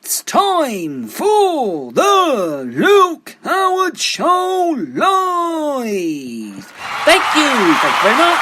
It's time for the Luke Howard Show Live. Thank you very much.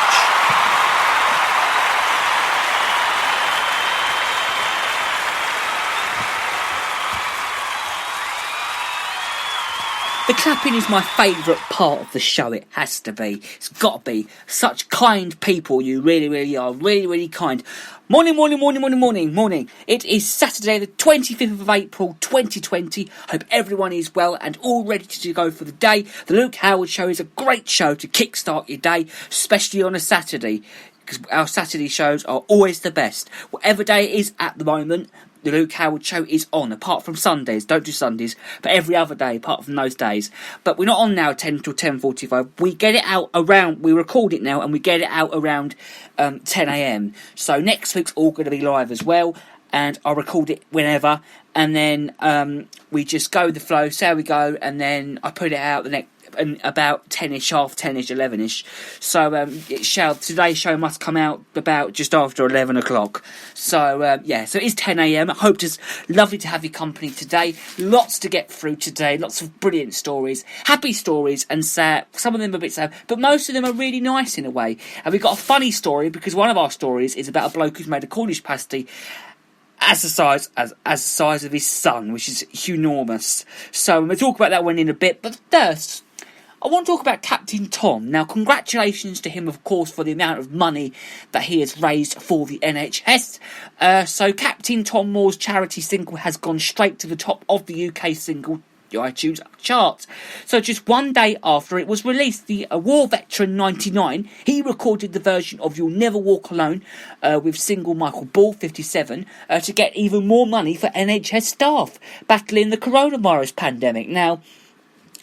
The clapping is my favourite part of the show. It has to be. It's got to be. Such kind people. You really are. Really kind. Morning. It is Saturday the 25th of April 2020. Hope everyone is well and all ready to go for the day. The Luke Howard Show is a great show to kickstart your day, especially on a Saturday, because our Saturday shows are always the best. Whatever day it is at the moment, the Luke Howard Show is on, apart from Sundays. Don't do Sundays, but every other day apart from those days. But we're not on now 10 till 10:45. We get it out around, we record it now and we get it out around 10 a.m. So next week's all going to be live as well, and I'll record it whenever, and then we just go with the flow, see how we go, and then I put it out the next about 10ish, half 10ish, 11ish. So today's show must come out about just after 11 o'clock. So so it is 10 a.m. I hope it's lovely to have your company today. Lots to get through today, lots of brilliant stories, happy stories and sad. Some of them are a bit sad, but most of them are really nice in a way. And we've got a funny story because one of our stories is about a bloke who's made a Cornish pasty as the size of his son, which is enormous. So we'll talk about that one in a bit, but first I want to talk about Captain Tom. Now, congratulations to him, of course, for the amount of money that he has raised for the NHS. So Captain Tom Moore's charity single has gone straight to the top of the UK single iTunes charts. So just one day after it was released, the War Veteran 99, he recorded the version of You'll Never Walk Alone with single Michael Ball 57 to get even more money for NHS staff battling the coronavirus pandemic. Now,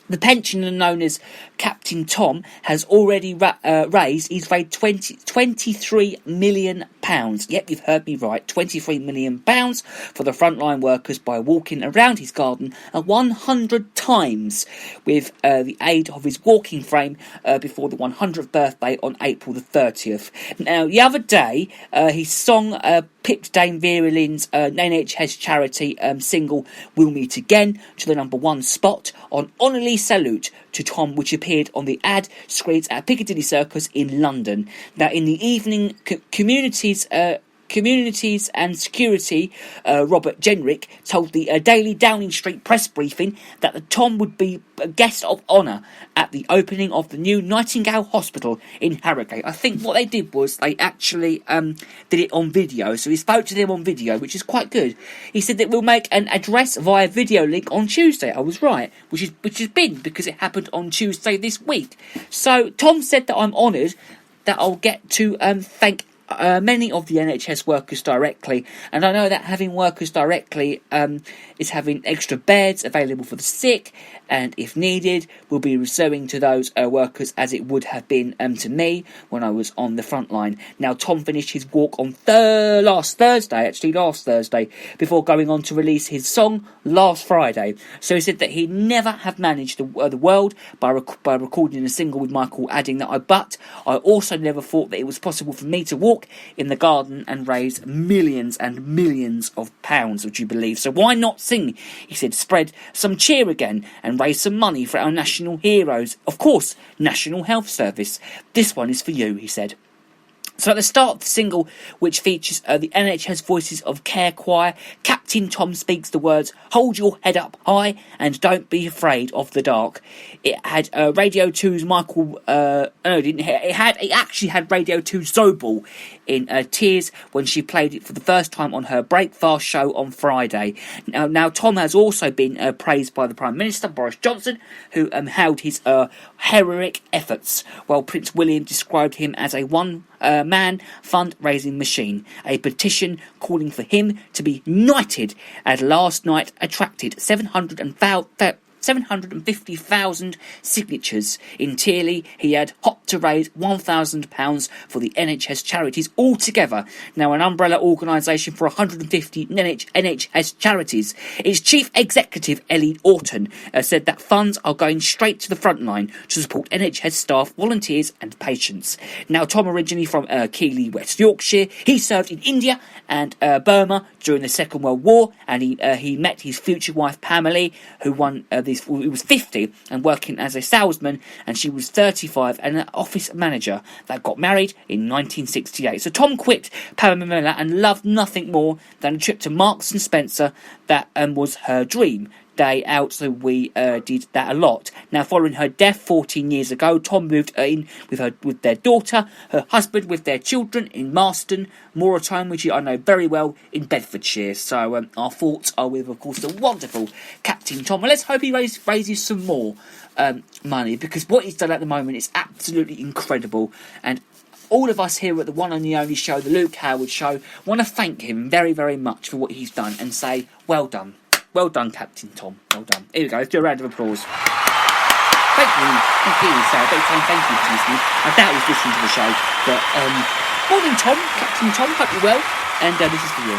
the pensioner known as Captain Tom has already raised 23 million pounds. Yep, you've heard me right, 23 million pounds for the frontline workers by walking around his garden 100 times with the aid of his walking frame before the 100th birthday on April the 30th. Now, the other day, his song pipped Dame Vera Lynn's NHS charity single We'll Meet Again to the number one spot on Honorary Salute to Tom, which appeared on the ad screens at Piccadilly Circus in London. Now, in the evening, Communities and Security, Robert Jenrick, told the Daily Downing Street press briefing that the Tom would be a guest of honour at the opening of the new Nightingale Hospital in Harrogate. I think what they did was they actually did it on video, so he spoke to them on video, which is quite good. He said that we'll make an address via video link on Tuesday. I was right, which is big because it happened on Tuesday this week. So Tom said that I'm honoured that I'll get to thank many of the NHS workers directly, and I know that having workers directly is having extra beds available for the sick, and if needed we'll be referring to those workers as it would have been to me when I was on the front line. Now, Tom finished his walk on last Thursday before going on to release his song last Friday. So he said that he never have managed the world by recording a single with Michael, adding that I also never thought that it was possible for me to walk in the garden and raise millions and millions of pounds, would you believe? So why not sing, he said, spread some cheer again and raise some money for our national heroes. Of course, National Health Service. This one is for you, he said. So at the start of the single, which features the NHS Voices of Care Choir, Captain Tom speaks the words, "Hold your head up high and don't be afraid of the dark." It had Radio 2's Michael... no, it didn't. It actually had Radio 2's Zobel in tears when she played it for the first time on her Breakfast show on Friday. Now Tom has also been praised by the Prime Minister, Boris Johnson, who hailed his heroic efforts, while Prince William described him as a one-man fundraising machine. A petition calling for him to be knighted had last night attracted 750,000 signatures in Tearley. He had hoped to raise £1,000 for the NHS charities altogether. Now, an umbrella organisation for 150 NHS charities. Its chief executive, Ellie Orton, said that funds are going straight to the front line to support NHS staff, volunteers and patients. Now, Tom, originally from Keighley, West Yorkshire, he served in India and Burma during the Second World War, and he met his future wife Pamela, who he was 50 and working as a salesman, and she was 35 and an office manager. That got married in 1968. So Tom quit Pamela and loved nothing more than a trip to Marks and Spencer. That was her dream day out, so we did that a lot. Now, following her death 14 years ago, Tom moved in with their daughter, her husband, with their children in Marston Moortime, which I know very well, in Bedfordshire. So our thoughts are with, of course, the wonderful Captain Tom. Well, let's hope he raises some more money, because what he's done at the moment is absolutely incredible, and all of us here at the one and the only show, the Luke Howard Show, want to thank him very, very much for what he's done and say, well done. Well done, Captain Tom. Well done. Here we go. Let's do a round of applause. Thank you. Sarah. Thank you for listening. I doubt he's listening to the show. But, morning, Tom. Captain Tom. Hope you're well. And this is for you.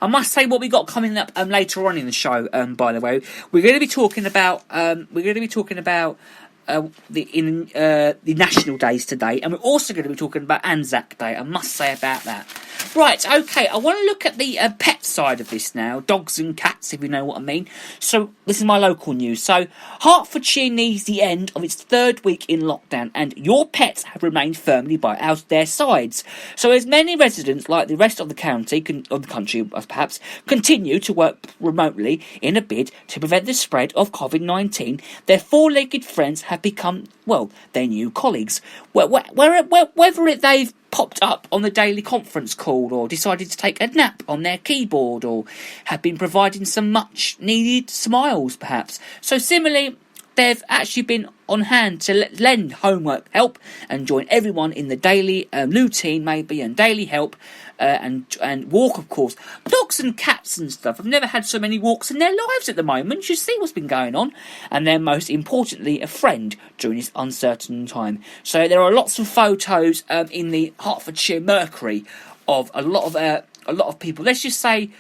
I must say what we got coming up later on in the show. By the way, we're going to be talking about the national days today, and we're also going to be talking about Anzac Day. I must say about that. Right, okay, I want to look at the pet side of this now, dogs and cats, if you know what I mean. So, this is my local news. So, Hertfordshire needs the end of its third week in lockdown, and your pets have remained firmly by out their sides. So, as many residents, like the rest of the country, perhaps, continue to work remotely in a bid to prevent the spread of COVID-19, their four-legged friends have become, well, their new colleagues. Whether they've popped up on the daily conference call, or decided to take a nap on their keyboard, or have been providing some much needed smiles, perhaps. So similarly, they've actually been on hand to lend homework help and join everyone in the daily routine, maybe, and daily help and walk, of course. Dogs and cats and stuff have never had so many walks in their lives at the moment. You see what's been going on. And they're most importantly a friend during this uncertain time. So there are lots of photos in the Hertfordshire Mercury of a lot of people. Let's just say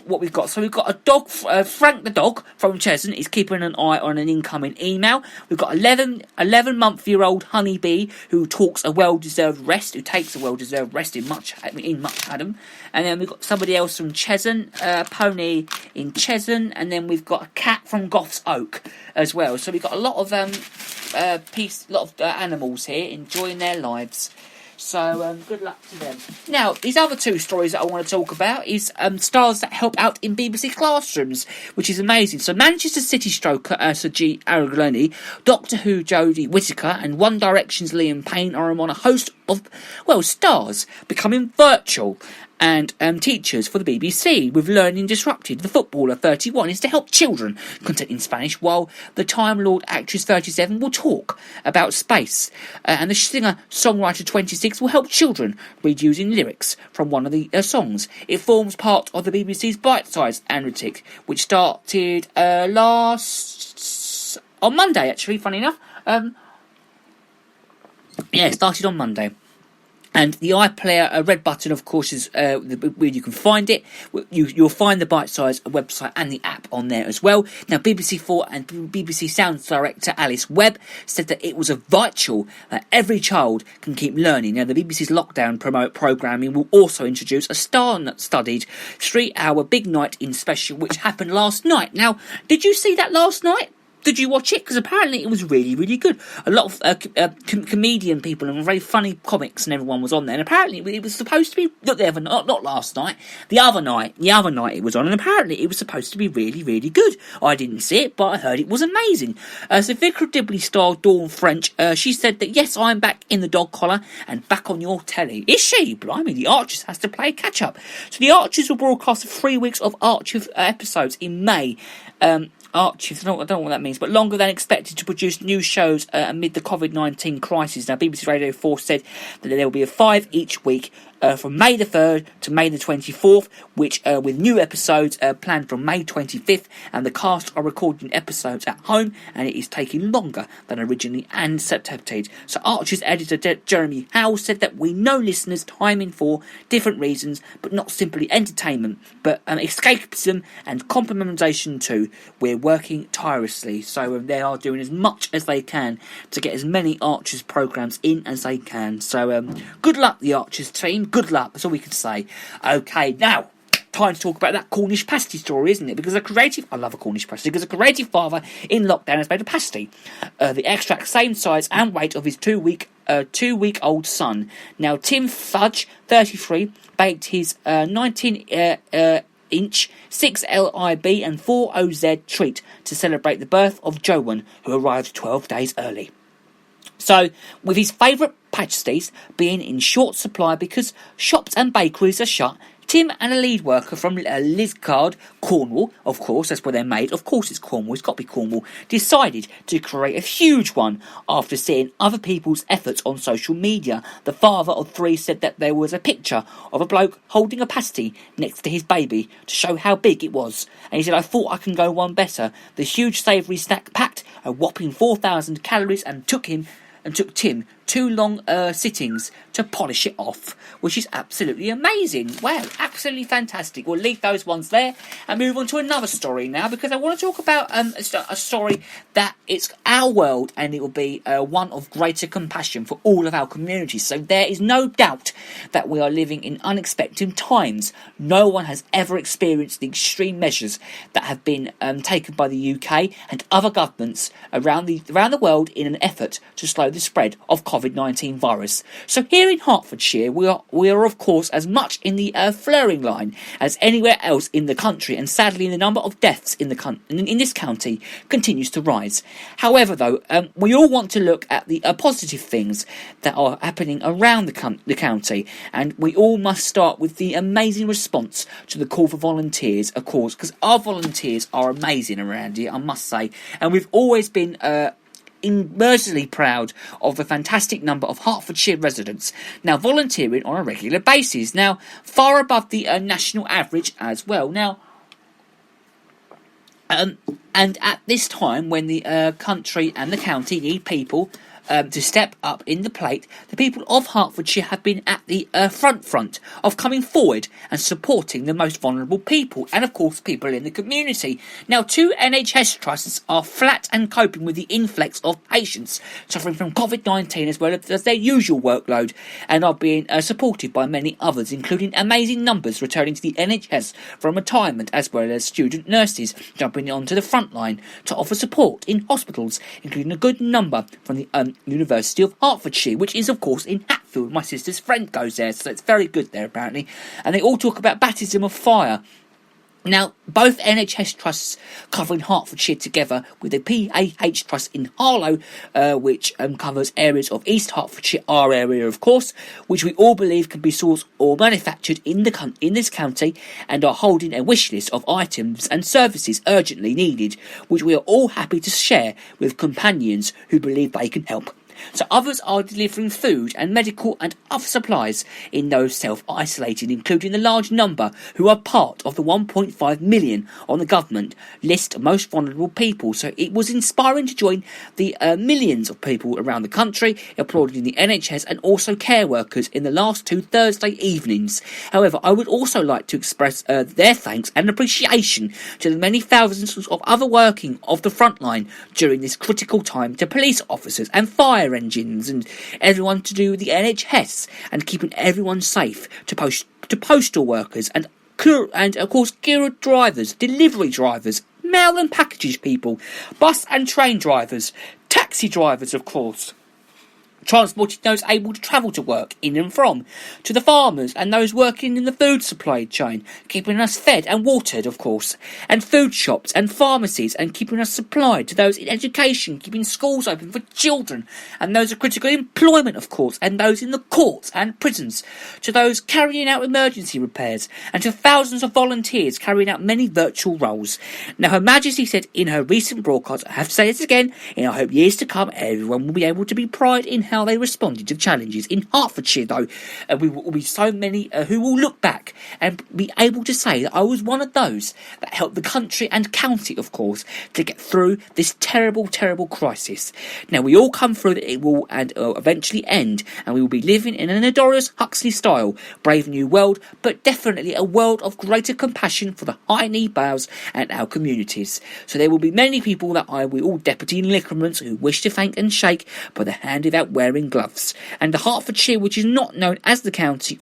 what we've got. So we've got a dog, Frank the dog from Cheshunt is keeping an eye on an incoming email. We've got 11-month-old Honeybee who takes a well-deserved rest in Much Haddam. And then we've got somebody else from Cheshunt, pony in Cheshunt, and then we've got a cat from Goffs Oak as well. So we've got a lot of animals here enjoying their lives. So, good luck to them. Now, these other two stories that I want to talk about is stars that help out in BBC classrooms, which is amazing. So, Manchester City stroker Sir G. Araglani, Doctor Who Jodie Whittaker, and One Direction's Liam Payne are among a host of, stars becoming virtual and teachers for the BBC with Learning Disrupted. The footballer 31 is to help children content in Spanish, while the Time Lord actress 37 will talk about space. And the singer-songwriter 26 will help children read using lyrics from one of the songs. It forms part of the BBC's Bite-Size Analytic, which started on Monday, actually, funny enough. It started on Monday. And the iPlayer red button, of course, is where you can find it. You'll find the Bite-Size website and the app on there as well. Now, BBC4 and BBC Sounds director Alice Webb said that it was vital that every child can keep learning. Now, the BBC's lockdown programming will also introduce a star-studded 3-hour Big Night In special, which happened last night. Now, did you see that last night? Did you watch it? Because apparently it was really, really good. A lot of comedian people and very funny comics and everyone was on there. And apparently it was supposed to be not last night, the other night it was on. And apparently it was supposed to be really, really good. I didn't see it, but I heard it was amazing. So Vicar Dibley star Dawn French, she said that yes, I'm back in the dog collar and back on your telly. Is she? Blimey, the Archers has to play catch up. So the Archers will broadcast 3 weeks of Archer episodes in May. Archives, I don't know what that means, but longer than expected to produce new shows amid the COVID-19 crisis. Now, BBC Radio 4 said that there will be 5 each week from May the 3rd to May the 24th, which with new episodes planned from May 25th, and the cast are recording episodes at home, and it is taking longer than originally anticipated. So Archer's editor Jeremy Howe said that we know listeners time in for different reasons, but not simply entertainment, but escapism and complementation too. We're working tirelessly, so they are doing as much as they can to get as many Archers programmes in as they can. So good luck, the Archers team. Good luck. That's all we can say. Okay, now time to talk about that Cornish pasty story, isn't it? Because I love a Cornish pasty, because a creative father in lockdown has made a pasty. The extract same size and weight of his two-week-old son. Now, Tim Fudge, 33, baked his 19-inch 6LIB and 4OZ treat to celebrate the birth of Joan, who arrived 12 days early. So, with his favourite pasties being in short supply because shops and bakeries are shut, Tim and a lead worker from Liskeard, Cornwall, of course, that's where they're made, of course it's Cornwall, it's got to be Cornwall, decided to create a huge one after seeing other people's efforts on social media. The father of three said that there was a picture of a bloke holding a pasty next to his baby to show how big it was. And he said, I thought I can go one better. The huge savoury snack packed a whopping 4,000 calories and took Tim 2 long sittings to polish it off, which is absolutely amazing. Wow, absolutely fantastic. We'll leave those ones there and move on to another story now, because I want to talk about a story that it's our world, and it will be one of greater compassion for all of our communities. So there is no doubt that we are living in unexpected times. No one has ever experienced the extreme measures that have been taken by the UK and other governments around the world in an effort to slow the spread of COVID-19 virus. So here in Hertfordshire, we are of course as much in the flaring line as anywhere else in the country, and sadly the number of deaths in this county continues to rise. However, though, we all want to look at the positive things that are happening around the county, and we all must start with the amazing response to the call for volunteers, of course, because our volunteers are amazing around here, I must say, and we've always been immersively proud of the fantastic number of Hertfordshire residents now volunteering on a regular basis, now far above the national average as well. Now, and at this time when the country and the county need people to step up in the plate, the people of Hertfordshire have been at the front of coming forward and supporting the most vulnerable people, and of course people in the community. Now, 2 NHS trusts are flat and coping with the influx of patients suffering from COVID-19 as well as their usual workload, and are being supported by many others, including amazing numbers returning to the NHS from retirement, as well as student nurses jumping onto the front line to offer support in hospitals, including a good number from the University of Hertfordshire, which is of course in Hatfield. My sister's friend goes there, so it's very good there apparently. And they all talk about baptism of fire. Now, both NHS trusts covering Hertfordshire together with the PAH Trust in Harlow, which covers areas of East Hertfordshire, our area of course, which we all believe can be sourced or manufactured in this county, and are holding a wish list of items and services urgently needed, which we are all happy to share with companions who believe they can help. So others are delivering food and medical and other supplies in those self-isolating, including the large number who are part of the 1.5 million on the government list of most vulnerable people. So it was inspiring to join the millions of people around the country applauding the NHS and also care workers in the last 2 Thursday evenings. However, I would also like to express their thanks and appreciation to the many thousands of other working of the front line during this critical time, to police officers and fire engines and everyone to do with the NHS and keeping everyone safe, to postal workers and of course courier drivers, delivery drivers, mail and packages people, bus and train drivers, taxi drivers of course, transporting those able to travel to work in and from, to the farmers and those working in the food supply chain, keeping us fed and watered of course, and food shops and pharmacies, and keeping us supplied, to those in education, keeping schools open for children, and those of critical employment of course, and those in the courts and prisons, to those carrying out emergency repairs, and to thousands of volunteers carrying out many virtual roles. Now, Her Majesty said in her recent broadcast, I have to say this again, in I hope years to come everyone will be able to be pride in how they responded to challenges. In Hertfordshire, though, we will be so many who will look back and be able to say that I was one of those that helped the country and county, of course, to get through this terrible, terrible crisis. Now, we all come through that it will and eventually end, and we will be living in an Aldous Huxley style, brave new world, but definitely a world of greater compassion for the high-need bales and our communities. So there will be many people that I will all deputy liquorments who wish to thank and shake by the hand without wearing gloves. And the Hertfordshire, which is not known as the county